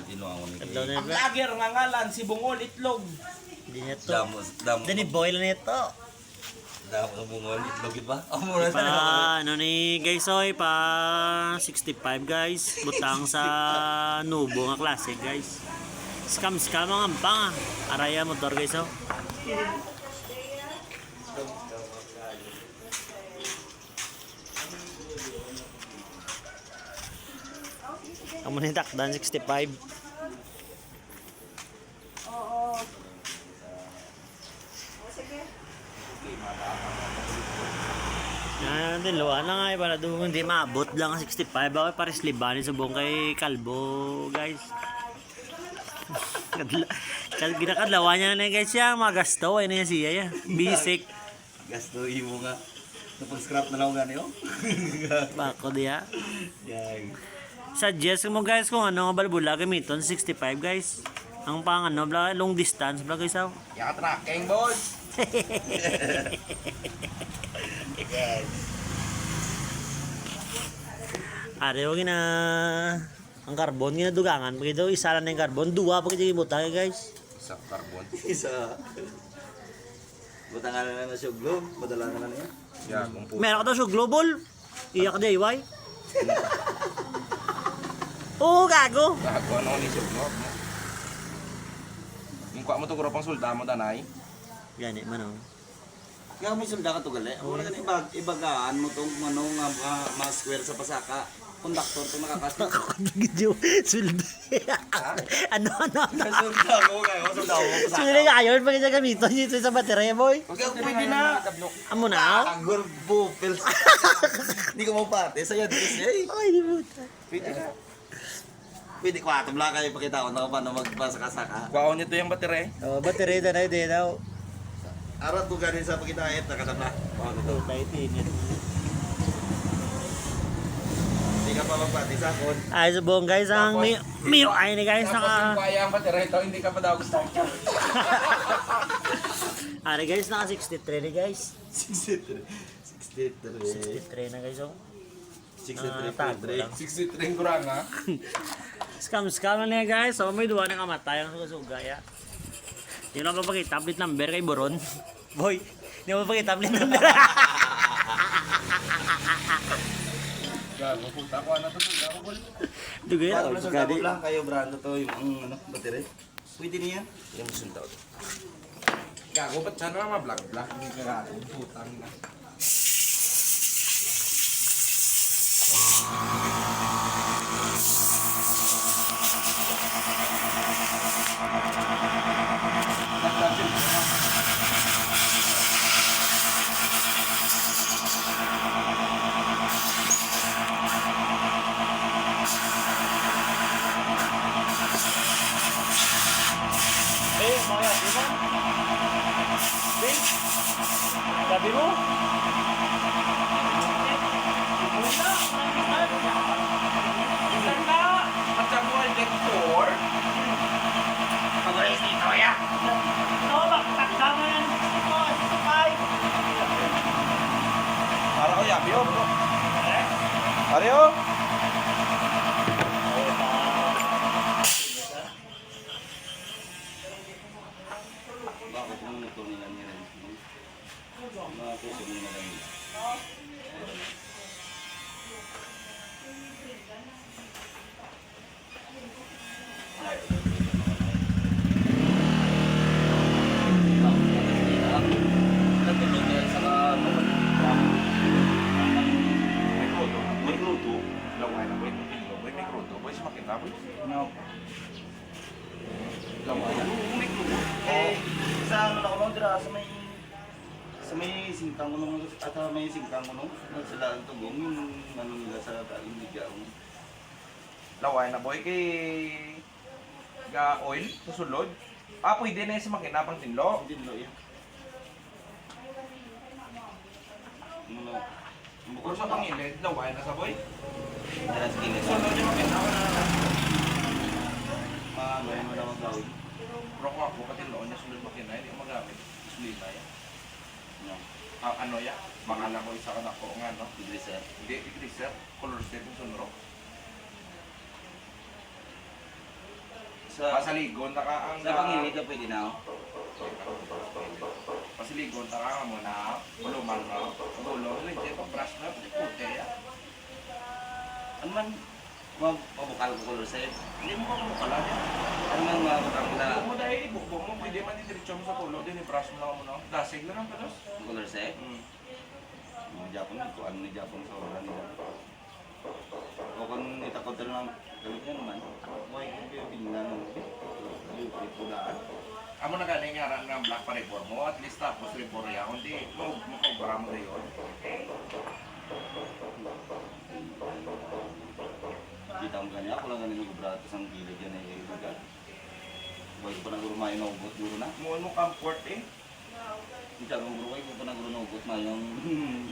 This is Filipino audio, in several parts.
Inuang ko ni Kadlaw na Ang lager nga ngalan si Bungol Itlog. Hindi nito. damo Dani boil na ito. damo bungol itlog ba? Amo na Pa ano ni guys oy pa 65 guys. Butang sa nubo nga klase guys. Scam ang ampang. Araya motor guys oh. Amo ni takdan 65. Oo. Yan din luwa na nga para doon hindi maabot lang ang 65 ako pares libanin sa buong kay Kalbo guys. Ginakadlawa niya na guys siya magasto ay na siya ya. Basic. gasto imo nga. Napag scrap na lang gani oh. Bako diya. Yan. Suggest mo guys kung ano nga balbula gamiton 65 guys. Ang pang ano bla long distance bla guys aw. Ya tracking boss. Guys. Are wag na ang carbon nga dugangan pag daw isa lang ng carbon duwa pag di butang guys. Sa carbon. Isa. Butangan na na siya globe, madala na niya. Ya kung po. Meron ka daw siya global. Iyak ka DIY. Oo gago. Gago ano ni Sugno. Mukha mo to guro pang sulda mo danay. Gani man oh. Nga may sulda ka to gali. Amo na ibagaan mo tong ano nga mga square sa pasaka. Konduktor to nakakasya. Video sulda. Ano. Sulda ko kayo, sulda ko pasaka. Sulda nga yun pag isa gamiton dito sa baterya boy. Okay, pwede na. Amo na. Agor bupils. Hindi ko mapate saya dito siya. Ay di buta. Pwede na. Pwede ko atabla kayo pakita ko na paano magpasaka-saka. Kuwaon nito yung batere. Oh, baterya na din daw. Arat to ganin sa pagkitahit nakatabla. Paano to? Hindi ka pa magpati sakon. Ay so buong guys ang Mio ay ni guys naka Kaya ang batere ito hindi ka pa daw gusto. Ari guys naka 63 ni guys. 63. 63 na guys oh. 63. 63 kurang ha. Scam na niya guys. So may duwa nang kamatay ang suga ya. Hindi na mapapakita tablet number kay Boron. Boy, hindi mo mapapakita tablet number. Gago puta ko ano to sulda ko bol. Dugay Paano na. na sulda ko lang kayo brando to yung ano battery. Pwede niya. Yung sulda ko. Gago ba't siya na ma-vlog-vlog? Hindi ka gago putang na. Mga di ba? Sabi mo? Macam mo ay vector. Pag-raise dito ya. Para ko yabi oh bro. Are oh. Bakit nung ito nila niya rin? Makusog nila lang nila. May krudo. Laway na boy. May krudo. Boy, makita boy. No. Laway na. Eh, sa ano na ko nung dira sa may singkang ko nung at may singkang ko nung sa daan tugong yung ano nila sa daing media ko. Laway na boy kay ga oil sa sulod. Ah, pwede na yung sa makina pang tinlo. Hindi mo yan. Ano? Bukod sa pangilid, laway na sa boy. Dala sa kinis. Sulod yung makina ko na Ano mo naman gawin? Pero kung ako katinloon niya sulod makina, hindi ko magamit. Sulod na yan. No. Ang ano ya, makala ko isa ka na ko nga no. Iglesia. Hindi, i-greaser. Color state yung sunro. Pasaligon, taka ang... Sa panghiwit ka pwede na, oh. Pasaligon, taka nga mo na. Bulumang na. Bulong, hindi pa brush na. Puti yan. Ano man, mabukal ko color sa'yo. Hindi mo mabukal lang yan. Ano man mabukal ko na Ibuk mo dahil, ibukbok mo. Pwede man didiretso mo sa tulo. Din, i-brush mo lang mo na. Dasig lang ang pedos. color sa'yo? Hmm. Mga Japon, ito ano ni Japon sa oras nila. O kung itakot na lang, gawin yan naman. Buhay ko kayo pinila ng yung pudaan. Amo na galing nga nga black pa report mo. At least tapos report ya. Kundi, makabara mo na yun. Kita mo ganyan, ako lang ganyan mag-bratos ang gilid yan ay lugar. Buhay ko pa na guro mayo na ugot guro na. Muon mo comfort eh. Hindi ako guro kayo pa na guro na ugot mayo yung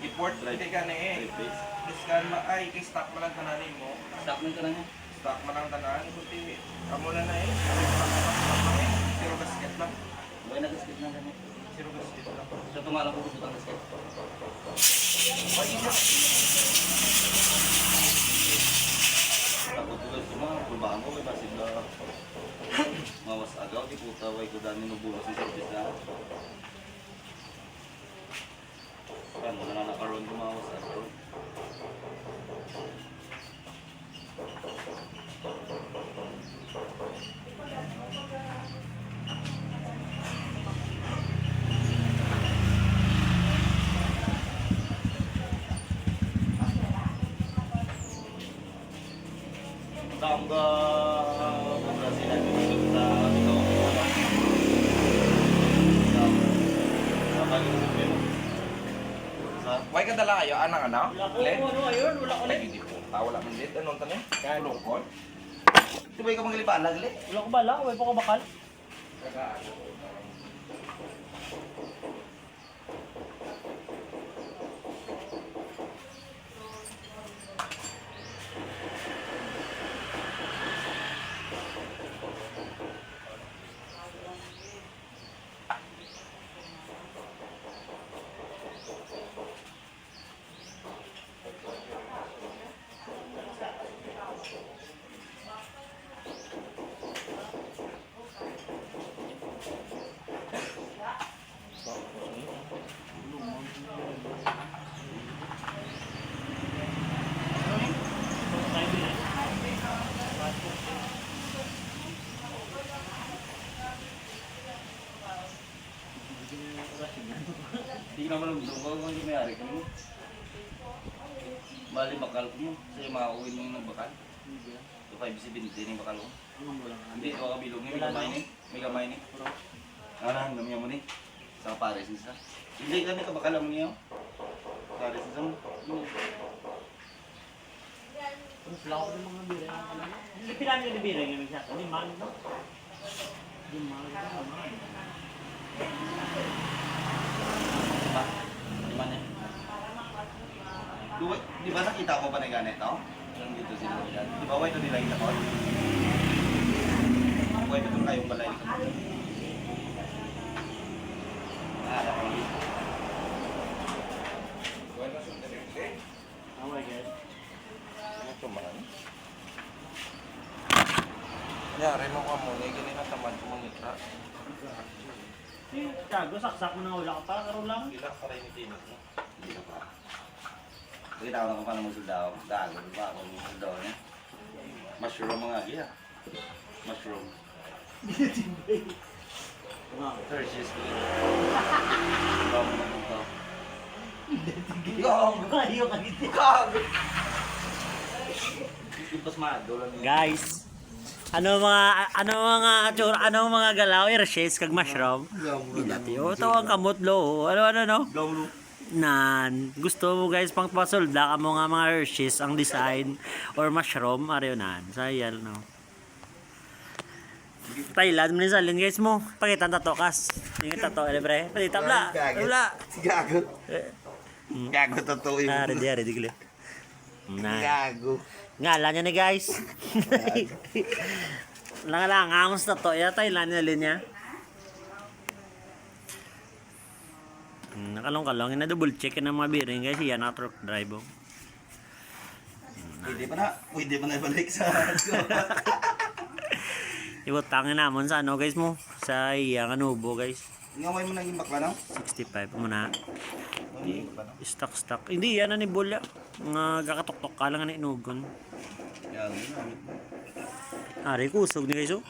Report, hindi ka na eh. face. Diskan ma ay, kay stock mo lang tananin mo. Stop mo ka na niya. Stock mo lang tanan. Kundi, amo na na eh. Zero basket lang. Buhay na gasket na ganyan. Zero basket lang. Sa tumalang ko gusto ang gasket. Ay, ina. Takot ko lang sa mga pulbahan ko, may basid na mawas agaw, di puta, way ko dami nubulas ng service na. Kan, wala na nakaroon kumawas agaw. Tangga Brazil lagi kita ito. Sa sa Why ka dala kayo? Anang ano? Len? ayun, wala ko Ay, hindi po. Wala man dit. Anong tanong? Lungkol? tibay ka manglipaan lagi. Wala ko bala, wala pa ko bakal. Hindi naman ang dugo kung hindi may ari ka mo. Bali bakal ko mo. Kasi makauwi mo yung nagbakal. Ito 570 yung bakal ko. Hindi, ito kabilog niya. May gamay ni. May gamay ni. Ano, gamay mo ni. Sa pares nisa. Hindi ka na kabakala mo niya. Pares nisa mo. Wala ko ng mga bira yung kalala. Hindi pinami yung bira yung magsaka. Hindi man, no? Hindi man, Di ba niya? Di ba nakita ko pa na ganito? Yung dito sila dyan. Di ba ito nila yung takot? Pwede ito kayong balay ni Kamuto. Bueno, son terrible. Oh my God. Ito man. Yari mo ka muna. Gini na tamad ko mangita. Kago, saksak mo na wala ka pa, karoon lang. Gila ka rin yung tinig mo. Hindi na pa. Pakita ko na kung paano magsuldaw. Gago, di ba ako ng suldaw niya? Mushroom mga giya. Mushroom. Hershey's ko yun. Ikaw mo na ito. Gago! Kayo ka dito. Gago! Ipos mga dolan niya. Guys, ano mga galaw, Hershey's kag mushroom. Dati oh, tawag kamot lo. Ano no? Gago. Nan, gusto mo guys pang pasolda ka mo nga mga Hershey's ang design or mushroom ariyo nan. Sayal no. Thailand mo salin guys mo. Pakita tato kas. Tingin tato libre. Pati tabla. Tabla. Gago. Gago totoo yun. Ready gile. Na. Gago. Ngala niya ni guys. Lang ang tato ya Thailand na linya. Nakalong-kalong, ina-double check na mga bearing guys, yan na truck drive. Pwede pa na ibalik sa Ibutangin namon sa ano guys mo. Sa iyang anubo guys. Ngaway mo naging bakla no? 65 muna. Naging bakla no? Stock. Hindi yan na ni Bulya. Nga gakatok-tok ka lang na inugon. Yan, ginamit mo. Ari kusog ni guys oh.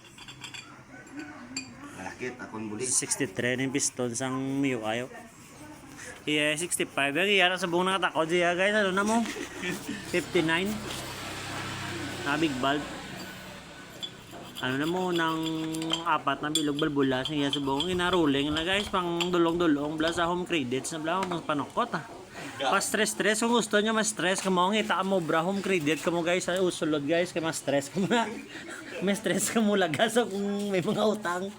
Lakit, akong buli. 63 na yung piston sang miyo kayo. Yeah, 65. Yung iyan sa buong nakatakot siya guys. Ano na mo? 59. Big bulb. Ano na mo ng apat na bilog balbula siya sa buong inaruling na guys. Pang dulong-dulong. Bla sa home credits na bla mga panokot ah. Pa stress kung gusto niya mas stress ka mo ngita mo bra home credit ka mo guys sa usulod guys kay mas stress ka mo na. May stress ka mo lagas kung may mga utang.